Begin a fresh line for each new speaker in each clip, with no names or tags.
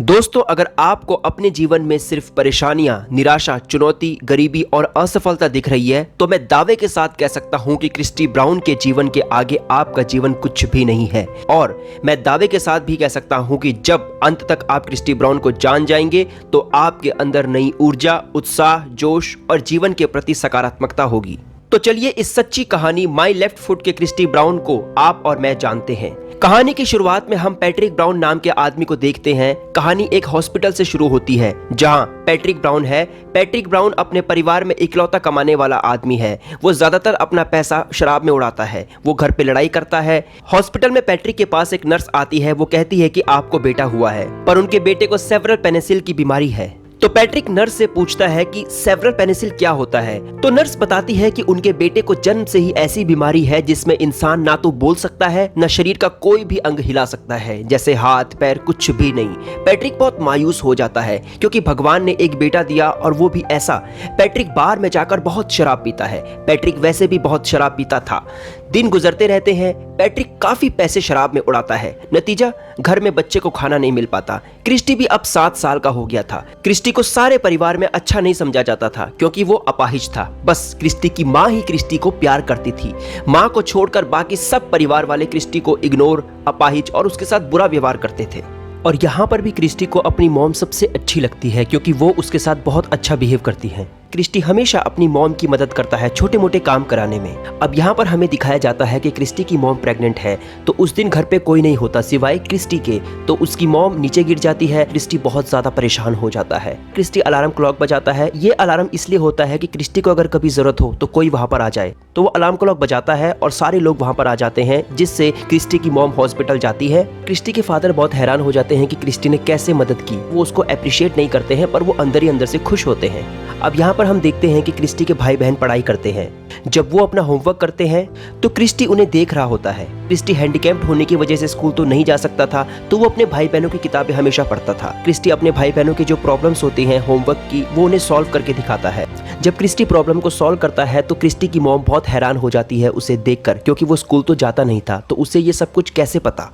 दोस्तों, अगर आपको अपने जीवन में सिर्फ परेशानियां, निराशा, चुनौती, गरीबी और असफलता दिख रही है, तो मैं दावे के साथ कह सकता हूं कि क्रिस्टी ब्राउन के जीवन के आगे आपका जीवन कुछ भी नहीं है। और मैं दावे के साथ भी कह सकता हूं कि जब अंत तक आप क्रिस्टी ब्राउन को जान जाएंगे तो आपके अंदर नई ऊर्जा, उत्साह, जोश और जीवन के प्रति सकारात्मकता होगी। तो चलिए इस सच्ची कहानी माई लेफ्ट फुट के क्रिस्टी ब्राउन को आप और मैं जानते हैं। कहानी की शुरुआत में हम पैट्रिक ब्राउन नाम के आदमी को देखते हैं। कहानी एक हॉस्पिटल से शुरू होती है जहां पैट्रिक ब्राउन है। पैट्रिक ब्राउन अपने परिवार में इकलौता कमाने वाला आदमी है। वो ज्यादातर अपना पैसा शराब में उड़ाता है। वो घर पे लड़ाई करता है। हॉस्पिटल में पैट्रिक के पास एक नर्स आती है। वो कहती है कि आपको बेटा हुआ है, पर उनके बेटे को सेवरल पेनिसिल की बीमारी है। तो पैट्रिक नर्स से पूछता है कि सेवरल पेनिसिल क्या होता है। तो नर्स बताती है कि उनके बेटे को जन्म से ही ऐसी बीमारी है जिसमें इंसान ना तो बोल सकता है, न शरीर का कोई भी अंग हिला सकता है, जैसे हाथ पैर कुछ भी नहीं। पैट्रिक बहुत मायूस हो जाता है क्योंकि भगवान ने एक बेटा दिया और वो भी ऐसा। पैट्रिक बार में जाकर बहुत शराब पीता है। पैट्रिक वैसे भी बहुत शराब पीता था। दिन गुजरते रहते हैं। पैट्रिक काफी पैसे शराब में उड़ाता है। नतीजा, घर में बच्चे को खाना नहीं मिल पाता। क्रिस्टी भी अब 7 साल का हो गया था। क्रिस्टी को सारे परिवार में अच्छा नहीं समझा जाता था क्योंकि वो अपाहिज था। बस क्रिस्टी की माँ ही क्रिस्टी को प्यार करती थी। माँ को छोड़कर बाकी सब परिवार वाले क्रिस्टी को इग्नोर, अपाहिज और उसके साथ बुरा व्यवहार करते थे। और यहाँ पर भी क्रिस्टी को अपनी मॉम सबसे अच्छी लगती है क्योंकि वो उसके साथ बहुत अच्छा बिहेव करती है। क्रिस्टी हमेशा अपनी मॉम की मदद करता है छोटे मोटे काम कराने में। अब यहाँ पर हमें दिखाया जाता है कि क्रिस्टी की मॉम प्रेग्नेंट है। तो उस दिन घर पे कोई नहीं होता सिवाय क्रिस्टी के। तो उसकी मॉम नीचे गिर जाती है। क्रिस्टी बहुत ज्यादा परेशान हो जाता है। क्रिस्टी अलार्म क्लॉक बजाता है। ये अलार्म इसलिए होता है कि क्रिस्टी को अगर कभी जरूरत हो तो कोई वहां पर आ जाए। तो वो अलार्म क्लॉक बजाता है और सारे लोग वहां पर आ जाते हैं, जिससे क्रिस्टी की मॉम हॉस्पिटल जाती है। क्रिस्टी के फादर बहुत हैरान हो जाते हैं कि क्रिस्टी ने कैसे मदद की। वो उसको अप्रिशिएट नहीं करते हैं, पर वो अंदर ही अंदर से खुश होते हैं। अब यहाँ पर हम देखते हैं कि क्रिस्टी के भाई बहन पढ़ाई करते हैं। जब वो अपना होमवर्क करते हैं तो क्रिस्टी उन्हें देख रहा होता है। क्रिस्टी हैंडीकैप्ड होने की वजह से स्कूल तो नहीं जा सकता था, तो वो अपने भाई बहनों की किताबें हमेशा पढ़ता था। क्रिस्टी अपने भाई बहनों की जो प्रॉब्लम्स होती हैं होमवर्क की, वो उन्हें सॉल्व करके दिखाता है। जब क्रिस्टी प्रॉब्लम को सॉल्व करता है तो क्रिस्टी की मॉम बहुत हैरान हो जाती है उसे देखकर, क्योंकि वो स्कूल तो जाता नहीं था, तो उसे ये सब कुछ कैसे पता।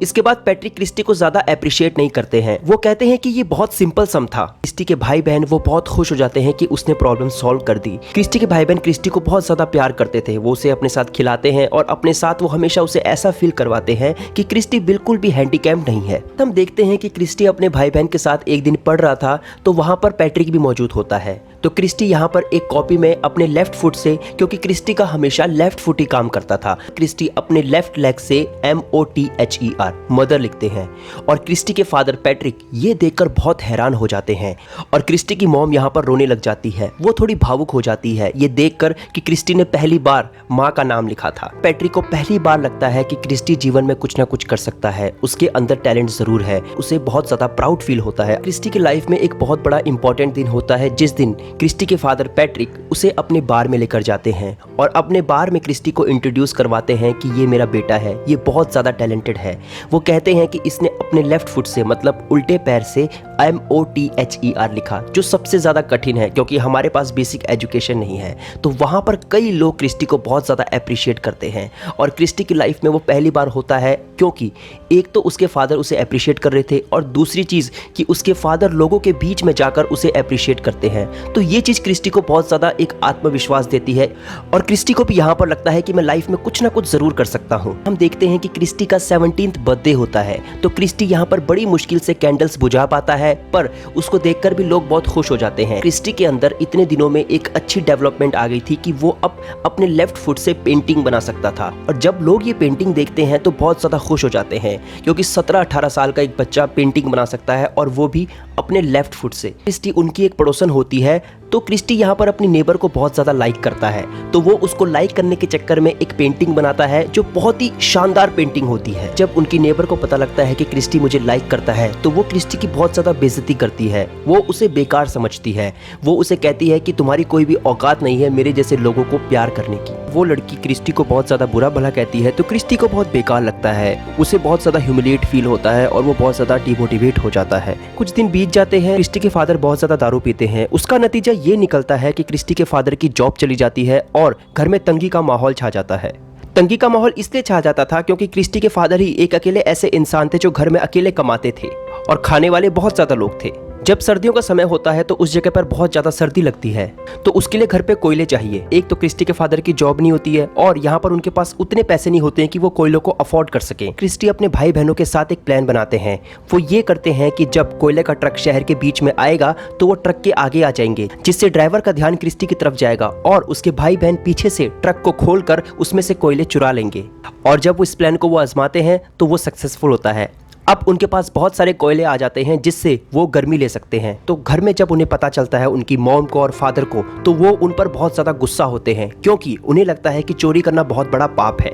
इसके बाद पैट्रिक क्रिस्टी को ज्यादा अप्रिशिएट नहीं करते हैं। वो कहते हैं कि ये बहुत सिंपल सम था। क्रिस्टी के भाई बहन वो बहुत खुश हो जाते हैं कि उसने प्रॉब्लम सॉल्व कर दी। क्रिस्टी के भाई बहन क्रिस्टी को बहुत ज्यादा प्यार करते थे। वो उसे अपने साथ खिलाते हैं और अपने साथ वो हमेशा उसे ऐसा फील करवाते हैं कि क्रिस्टी बिल्कुल भी हैंडीकैप्ड नहीं है। हम देखते हैं कि क्रिस्टी अपने भाई बहन के साथ एक दिन पढ़ रहा था, तो वहां पर पैट्रिक भी मौजूद होता है। तो क्रिस्टी यहाँ पर एक कॉपी में अपने लेफ्ट फुट से, क्योंकि क्रिस्टी का हमेशा लेफ्ट फुट ही काम करता था, क्रिस्टी अपने लेफ्ट लेग से MOTHER मदर लिखते हैं। और क्रिस्टी के फादर पैट्रिक ये देखकर बहुत हैरान हो जाते हैं और क्रिस्टी की मॉम यहाँ पर रोने लग जाती है। वो थोड़ी भावुक हो जाती है ये देखकर कि क्रिस्टी ने पहली बार माँ का नाम लिखा था। पैट्रिक को पहली बार लगता है कि क्रिस्टी जीवन में कुछ ना कुछ कर सकता है, उसके अंदर टैलेंट जरूर है। उसे बहुत ज्यादा प्राउड फील होता है। क्रिस्टी की लाइफ में एक बहुत बड़ा इंपॉर्टेंट दिन होता है, जिस दिन क्रिस्टी के फादर पैट्रिक उसे अपने बार में लेकर जाते हैं और अपने बार में क्रिस्टी को इंट्रोड्यूस करवाते हैं कि ये मेरा बेटा है, ये बहुत ज्यादा टैलेंटेड है। वो कहते हैं कि इसने अपने लेफ्ट फुट से, मतलब उल्टे पैर से MOTHER लिखा, जो सबसे ज्यादा कठिन है क्योंकि हमारे पास बेसिक एजुकेशन नहीं है। तो वहां पर कई लोग क्रिस्टी को बहुत ज्यादा अप्रिशिएट करते हैं और क्रिस्टी की लाइफ में वो पहली बार होता है, क्योंकि एक तो उसके फादर उसे अप्रिशिएट कर रहे थे और दूसरी चीज कि उसके फादर लोगों के बीच में जाकर उसे अप्रिशिएट करते हैं। तो ये चीज क्रिस्टी को बहुत ज्यादा एक आत्मविश्वास देती है और क्रिस्टी को भी यहाँ पर लगता है कि मैं लाइफ में कुछ ना कुछ जरूर कर सकता हूँ। हम देखते हैं कि क्रिस्टी का 17th बर्थडे होता है। तो क्रिस्टी यहाँ पर बड़ी मुश्किल से कैंडल्स बुझा पाता है, पर उसको देखकर भी लोग बहुत खुश हो जाते हैं। क्रिस्टी के अंदर इतने दिनों में एक अच्छी डेवलपमेंट आ गई थी कि वो अब अपने लेफ्ट फुट से पेंटिंग बना सकता था। और जब लोग ये पेंटिंग देखते हैं तो बहुत ज्यादा खुश हो जाते हैं, क्योंकि 17-18 साल का एक बच्चा पेंटिंग बना सकता है और वो भी अपने लेफ्ट फुट से। क्रिस्टी उनकी एक पड़ोसन होती है। तो क्रिस्टी यहाँ पर अपनी नेबर को बहुत ज्यादा लाइक करता है, तो वो उसको लाइक करने के चक्कर में एक पेंटिंग बनाता है जो बहुत ही शानदार पेंटिंग होती है। जब उनकी नेबर को पता लगता है कि क्रिस्टी मुझे लाइक करता है, तो वो क्रिस्टी की बहुत ज्यादा बेइज्जती करती है। वो उसे बेकार समझती है। वो उसे कहती है कि तुम्हारी कोई भी औकात नहीं है मेरे जैसे लोगों को प्यार करने की। वो लड़की क्रिस्टी को बहुत ज्यादा बुरा भला कहती है, तो क्रिस्टी को बहुत बेकार लगता है। उसे बहुत ज्यादा ह्यूमिलिएट फील होता है और वो बहुत ज्यादा डिमोटिवेट हो जाता है। कुछ दिन बीत जाते हैं। क्रिस्टी के फादर बहुत ज्यादा दारू पीते हैं। उसका नतीजा ये निकलता है कि क्रिस्टी के फादर की जॉब चली जाती है और घर में तंगी का माहौल छा जाता है। तंगी का माहौल इसलिए छा जाता था क्योंकि क्रिस्टी के फादर ही एक अकेले ऐसे इंसान थे जो घर में अकेले कमाते थे और खाने वाले बहुत ज़्यादा लोग थे। जब सर्दियों का समय होता है तो उस जगह पर बहुत ज़्यादा सर्दी लगती है, तो उसके लिए घर पे कोयले चाहिए। एक तो क्रिस्टी के फादर की जॉब नहीं होती है और यहाँ पर उनके पास उतने पैसे नहीं होते हैं कि वो कोयलों को अफोर्ड कर सके। क्रिस्टी अपने भाई बहनों के साथ एक प्लान बनाते हैं। वो ये करते हैं कि जब कोयले का ट्रक शहर के बीच में आएगा तो वो ट्रक के आगे आ जाएंगे, जिससे ड्राइवर का ध्यान क्रिस्टी की तरफ जाएगा और उसके भाई बहन पीछे से ट्रक को खोलकर उसमें से कोयले चुरा लेंगे। और जब वो इस प्लान को आजमाते हैं तो वो सक्सेसफुल होता है। अब उनके पास बहुत सारे कोयले आ जाते हैं जिससे वो गर्मी ले सकते हैं। तो घर में जब उन्हें पता चलता है उनकी मॉम को और फादर को, तो वो उन पर बहुत ज़्यादा गुस्सा होते हैं, क्योंकि उन्हें लगता है कि चोरी करना बहुत बड़ा पाप है।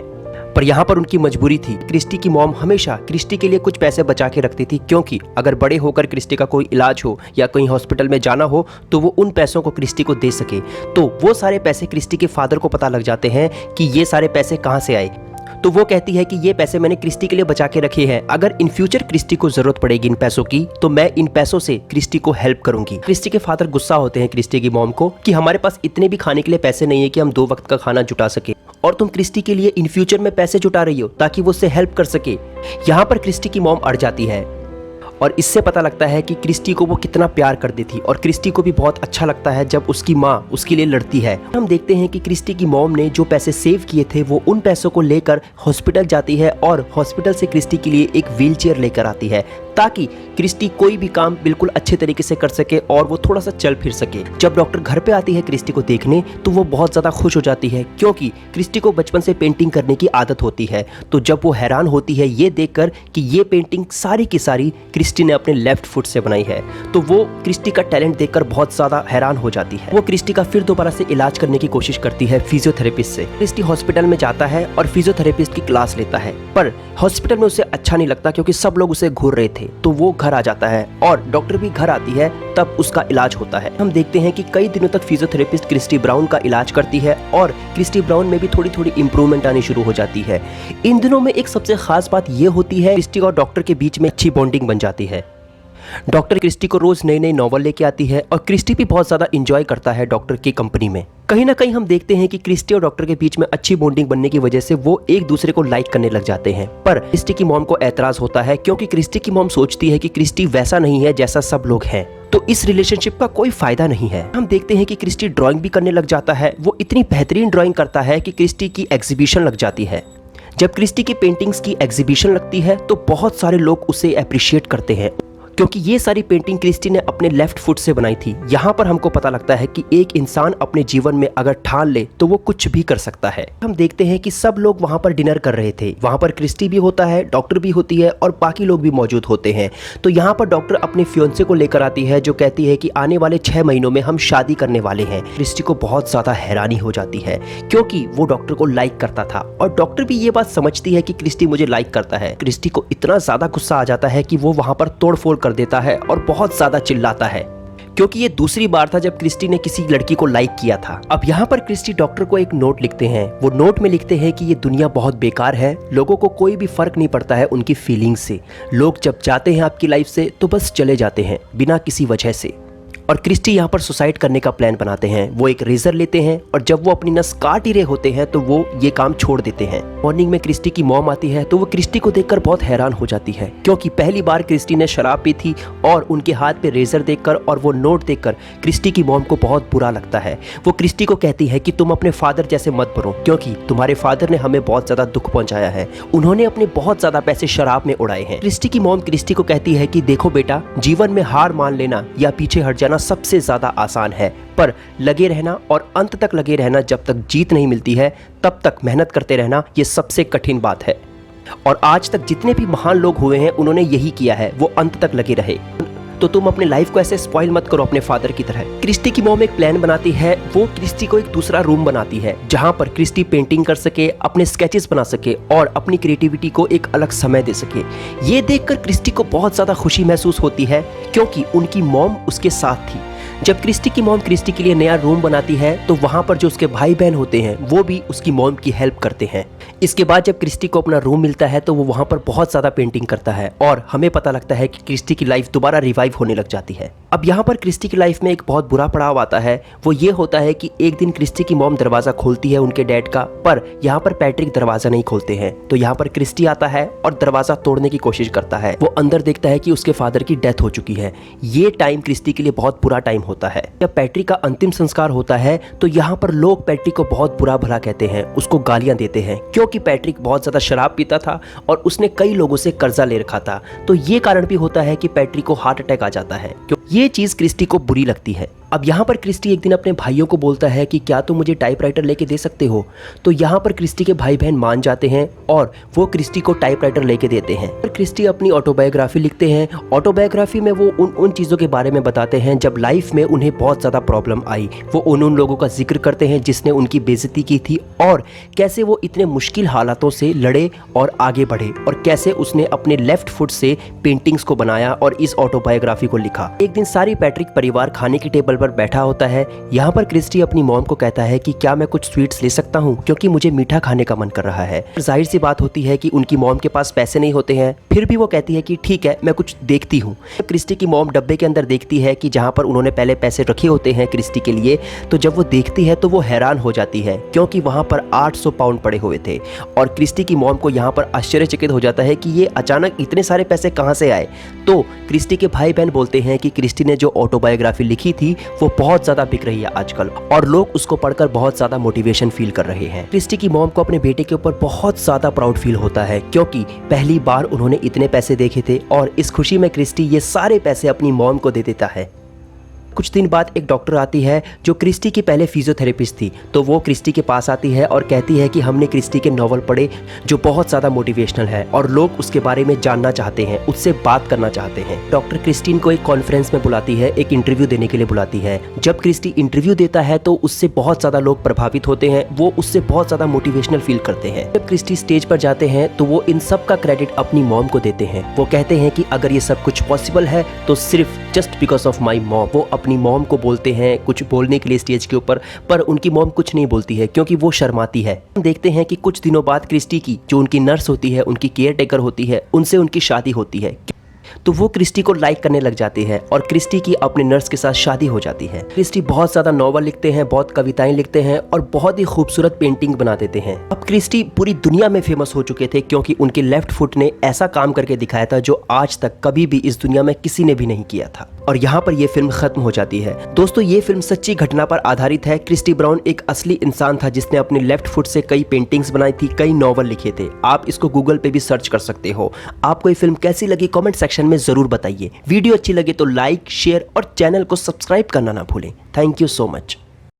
पर यहाँ पर उनकी मजबूरी थी। क्रिस्टी की मॉम हमेशा क्रिस्टी के लिए कुछ पैसे बचा के रखती थी, क्योंकि अगर बड़े होकर क्रिस्टी का कोई इलाज हो या कहीं हॉस्पिटल में जाना हो तो वो उन पैसों को क्रिस्टी को दे सके। तो वो सारे पैसे क्रिस्टी के फादर को पता लग जाते हैं कि ये सारे पैसे कहाँ से आए। तो वो कहती है कि ये पैसे मैंने क्रिस्टी के लिए बचा के रखे हैं, अगर इन फ्यूचर क्रिस्टी को जरूरत पड़ेगी इन पैसों की तो मैं इन पैसों से क्रिस्टी को हेल्प करूंगी। क्रिस्टी के फादर गुस्सा होते हैं क्रिस्टी की मॉम को कि हमारे पास इतने भी खाने के लिए पैसे नहीं है कि हम 2 वक्त का खाना जुटा सके, और तुम क्रिस्टी के लिए इन फ्यूचर में पैसे जुटा रही हो ताकि वो उससे हेल्प कर सके। यहाँ पर क्रिस्टी की मॉम अड़ जाती है और इससे पता लगता है कि क्रिस्टी को वो कितना प्यार करती थी, और क्रिस्टी को भी बहुत अच्छा लगता है जब उसकी माँ उसके लिए लड़ती है। हम देखते हैं कि क्रिस्टी की मॉम ने जो पैसे सेव किए थे वो उन पैसों को लेकर हॉस्पिटल जाती है और हॉस्पिटल से क्रिस्टी के लिए एक व्हीलचेयर लेकर आती है, ताकि क्रिस्टी कोई भी काम बिल्कुल अच्छे तरीके से कर सके और वो थोड़ा सा चल फिर सके। जब डॉक्टर घर पे आती है क्रिस्टी को देखने तो वो बहुत ज़्यादा खुश हो जाती है, क्योंकि क्रिस्टी को बचपन से पेंटिंग करने की आदत होती है। तो जब वो हैरान होती है ये देखकर कि ये पेंटिंग सारी की सारी क्रिस्टी ने अपने लेफ्ट फुट से बनाई है, तो वो क्रिस्टी का टैलेंट देखकर बहुत ज़्यादा हैरान हो जाती है। वो क्रिस्टी का फिर दोबारा से इलाज करने की कोशिश करती है फिजियोथेरेपिस्ट से। क्रिस्टी हॉस्पिटल में जाता है और फिजियोथेरेपिस्ट की क्लास लेता है, पर हॉस्पिटल में उसे अच्छा नहीं लगता क्योंकि सब लोग उसे घूर रहे थे। तो वो घर आ जाता है और डॉक्टर भी घर आती है, तब उसका इलाज होता है। हम देखते हैं कि कई दिनों तक फिजियोथेरेपिस्ट क्रिस्टी ब्राउन का इलाज करती है और क्रिस्टी ब्राउन में भी थोड़ी थोड़ी इंप्रूवमेंट आनी शुरू हो जाती है। इन दिनों में एक सबसे खास बात ये होती है, क्रिस्टी और डॉक्टर के बीच में अच्छी बॉन्डिंग बन जाती है। डॉक्टर क्रिस्टी को रोज नई नई नॉवल लेके आती है और क्रिस्टी भी बहुत ज्यादा एंजॉय करता है डॉक्टर की कंपनी में। कहीं ना कहीं हम देखते हैं कि क्रिस्टी और डॉक्टर के बीच में अच्छी बॉन्डिंग बनने की वजह से वो एक दूसरे को लाइक करने लग जाते हैं। पर क्रिस्टी की मॉम को एतराज होता है, क्योंकि क्रिस्टी की मॉम सोचती है कि क्रिस्टी वैसा नहीं है जैसा सब लोग हैं, तो इस रिलेशनशिप का कोई फायदा नहीं है। हम देखते हैं कि क्रिस्टी ड्राइंग भी करने लग जाता है। वो इतनी बेहतरीन ड्राइंग करता है कि क्रिस्टी की एग्जीबिशन लग जाती है। जब क्रिस्टी की पेंटिंग्स की एग्जीबिशन लगती है तो बहुत सारे लोग उसे अप्रिशिएट करते हैं, क्योंकि ये सारी पेंटिंग क्रिस्टी ने अपने लेफ्ट फुट से बनाई थी। यहाँ पर हमको पता लगता है कि एक इंसान अपने जीवन में अगर ठान ले तो वो कुछ भी कर सकता है। हम देखते हैं कि सब लोग वहाँ पर डिनर कर रहे थे। वहाँ पर क्रिस्टी भी होता है, डॉक्टर भी होती है और बाकी लोग भी मौजूद होते हैं। तो यहाँ पर डॉक्टर अपने फियोंसे को लेकर आती है, जो कहती है कि आने वाले 6 महीनों में हम शादी करने वाले हैं। क्रिस्टी को बहुत ज्यादा हैरानी हो जाती है, क्योंकि वो डॉक्टर को लाइक करता था और डॉक्टर भी ये बात समझती है कि क्रिस्टी मुझे लाइक करता है। क्रिस्टी को इतना ज्यादा गुस्सा आ जाता है कि वो वहाँ पर तोड़फोड़ कर देता है और बहुत ज्यादा चिल्लाता है, क्योंकि ये दूसरी बार था जब क्रिस्टी ने किसी लड़की को लाइक किया था। अब यहाँ पर क्रिस्टी डॉक्टर को एक नोट लिखते हैं। वो नोट में लिखते हैं कि ये दुनिया बहुत बेकार है, लोगों को कोई भी फर्क नहीं पड़ता है उनकी फीलिंग्स से। लोग जब जाते हैं आपकी लाइफ से तो बस चले जाते हैं बिना किसी वजह से। और क्रिस्टी यहाँ पर सुसाइड करने का प्लान बनाते हैं। वो एक रेजर लेते हैं और जब वो अपनी नस काट ही रहे होते हैं तो वो ये काम छोड़ देते हैं। मॉर्निंग में क्रिस्टी की मॉम आती है तो वो क्रिस्टी को देखकर बहुत हैरान हो जाती है, क्योंकि पहली बार क्रिस्टी ने शराब पी थी और उनके हाथ पे रेजर देखकर और वो नोट देखकर क्रिस्टी की मॉम को बहुत बुरा लगता है। वो क्रिस्टी को कहती है कि तुम अपने फादर जैसे मत बनो, क्योंकि तुम्हारे फादर ने हमें बहुत ज्यादा दुख पहुंचाया है। उन्होंने अपने बहुत ज्यादा पैसे शराब में उड़ाए हैं। क्रिस्टी की मॉम क्रिस्टी को कहती है कि देखो बेटा, जीवन में हार मान लेना या पीछे हट जाना सबसे ज्यादा आसान है, पर लगे रहना और अंत तक लगे रहना, जब तक जीत नहीं मिलती है तब तक मेहनत करते रहना, ये सबसे कठिन बात है। और आज तक जितने भी महान लोग हुए हैं उन्होंने यही किया है, वो अंत तक लगे रहे। तो तुम अपने लाइफ को ऐसे स्पॉइल मत करो अपने फादर की तरह। क्रिस्टी की मॉम एक प्लान बनाती है। वो क्रिस्टी को एक दूसरा रूम बनाती है जहां पर क्रिस्टी पेंटिंग कर सके, अपने स्केचेस बना सके और अपनी क्रिएटिविटी को एक अलग समय दे सके। ये देखकर क्रिस्टी को बहुत ज्यादा खुशी महसूस होती है, क्योंकि उनकी मॉम उसके साथ थी। जब क्रिस्टी की मॉम क्रिस्टी के लिए नया रूम बनाती है तो वहां पर जो उसके भाई बहन होते हैं वो भी उसकी मॉम की हेल्प करते हैं। इसके बाद जब क्रिस्टी को अपना रूम मिलता है तो वो वहां पर बहुत ज्यादा पेंटिंग करता है और हमें पता लगता है कि क्रिस्टी की लाइफ दोबारा रिवाइव होने लग जाती है। अब यहाँ पर क्रिस्टी की लाइफ में एक बहुत बुरा पड़ाव आता है। वो ये होता है कि एक दिन क्रिस्टी की मॉम दरवाजा खोलती है उनके डैड का, पर यहाँ पर पैट्रिक दरवाजा नहीं खोलते हैं। तो यहाँ पर क्रिस्टी आता है और दरवाजा तोड़ने की कोशिश करता है। वो अंदर देखता है कि उसके फादर की डेथ हो चुकी है। ये टाइम क्रिस्टी के लिए बहुत बुरा टाइम होता है। जब पैट्रिक का अंतिम संस्कार होता है तो यहाँ पर लोग पैट्रिक को बहुत बुरा भला कहते हैं, उसको गालियां देते हैं, क्योंकि पैट्रिक बहुत ज्यादा शराब पीता था और उसने कई लोगों से कर्जा ले रखा था। तो ये कारण भी होता है कि पैट्रिक को हार्ट अटैक आ जाता है। ये चीज क्रिस्टी को बुरी लगती है। अब यहाँ पर क्रिस्टी एक दिन अपने भाइयों को बोलता है कि क्या तुम मुझे टाइपराइटर लेके दे सकते हो। तो यहाँ पर क्रिस्टी के भाई बहन मान जाते हैं और वो क्रिस्टी को टाइपराइटर लेके देते हैं। पर क्रिस्टी अपनी ऑटोबायोग्राफी लिखते हैं। ऑटोबायोग्राफी में वो उन चीज़ों के बारे में बताते हैं जब लाइफ में उन्हें बहुत ज़्यादा प्रॉब्लम आई। वो उन लोगों का जिक्र करते हैं जिसने उनकी बेइज्जती की थी और कैसे वो इतने मुश्किल हालातों से लड़े और आगे बढ़े और कैसे उसने अपने लेफ्ट फुट से पेंटिंग्स को बनाया और इस ऑटोबायोग्राफी को लिखा। एक दिन सारी पैट्रिक परिवार खाने की टेबल पर बैठा होता है। यहाँ पर क्रिस्टी अपनी मॉम को कहता है कि क्या मैं कुछ स्वीट्स ले सकता हूँ, क्योंकि मुझे मीठा खाने का मन कर रहा है। जाहिर सी बात होती है कि उनकी मॉम के पास पैसे नहीं होते हैं, फिर भी वो कहती है कि ठीक है मैं कुछ देखती हूँ। क्रिस्टी की मॉम डब्बे के अंदर देखती है कि जहाँ पर उन्होंने पहले पैसे रखे होते हैं क्रिस्टी के लिए, तो जब वो देखती है तो वो हैरान हो जाती है, क्योंकि वहाँ पर 800 पाउंड पड़े हुए थे। और क्रिस्टी की मॉम को यहाँ पर आश्चर्यचकित हो जाता है कि ये अचानक इतने सारे पैसे कहाँ से आए। तो क्रिस्टी के भाई बहन बोलते हैं कि क्रिस्टी ने जो ऑटोबायोग्राफी लिखी थी वो बहुत ज्यादा बिक रही है आजकल और लोग उसको पढ़कर बहुत ज्यादा मोटिवेशन फील कर रहे हैं। क्रिस्टी की मॉम को अपने बेटे के ऊपर बहुत ज्यादा प्राउड फील होता है, क्योंकि पहली बार उन्होंने इतने पैसे देखे थे और इस खुशी में क्रिस्टी ये सारे पैसे अपनी मॉम को दे देता है। कुछ दिन बाद एक डॉक्टर आती है जो क्रिस्टी की पहले फिजियोथेरेपिस्ट थी। तो वो क्रिस्टी के पास आती है और कहती है कि हमने क्रिस्टी के नॉवल पढ़े जो बहुत ज़्यादा मोटिवेशनल है और लोग उसके बारे में जानना चाहते हैं, उससे बात करना चाहते हैं। डॉक्टर क्रिस्टीन को एक कॉन्फ्रेंस में बुलाती है, एक इंटरव्यू देने के लिए बुलाती है। जब क्रिस्टी इंटरव्यू देता है तो उससे बहुत ज़्यादा लोग प्रभावित होते हैं, वो उससे बहुत ज़्यादा मोटिवेशनल फील करते हैं। जब क्रिस्टी स्टेज पर जाते हैं तो वो इन सब का क्रेडिट अपनी मॉम को देते हैं। वो कहते हैं कि अगर ये सब कुछ पॉसिबल है तो सिर्फ just because of my mom. वो अपनी मॉम को बोलते हैं कुछ बोलने के लिए स्टेज के ऊपर, पर उनकी मॉम कुछ नहीं बोलती है क्योंकि वो शर्माती है। हम देखते हैं कि कुछ दिनों बाद क्रिस्टी की जो उनकी नर्स होती है, उनकी केयर टेकर होती है, उनसे उनकी शादी होती है। तो वो क्रिस्टी को लाइक करने लग जाती है और क्रिस्टी की अपने नर्स के साथ शादी हो जाती है। क्रिस्टी बहुत ज़्यादा नॉवल लिखते हैं, बहुत कविताएं लिखते हैं और बहुत ही खूबसूरत पेंटिंग बना देते हैं। अब क्रिस्टी पूरी दुनिया में फेमस हो चुके थे क्योंकि उनके लेफ्ट फुट ने ऐसा काम करके दिखाया था जो आज तक कभी भी इस दुनिया में किसी ने भी नहीं किया था। और यहाँ पर यह फिल्म खत्म हो जाती है। दोस्तों, ये फिल्म सच्ची घटना पर आधारित है। क्रिस्टी ब्राउन एक असली इंसान था जिसने अपने लेफ्ट फुट से कई पेंटिंग्स बनाई थी, कई नॉवल लिखे थे। आप इसको गूगल पे भी सर्च कर सकते हो। आपको ये फिल्म कैसी लगी कमेंट सेक्शन में जरूर बताइए। वीडियो अच्छी लगे तो लाइक, शेयर और चैनल को सब्सक्राइब करना ना भूलें। Thank you so much.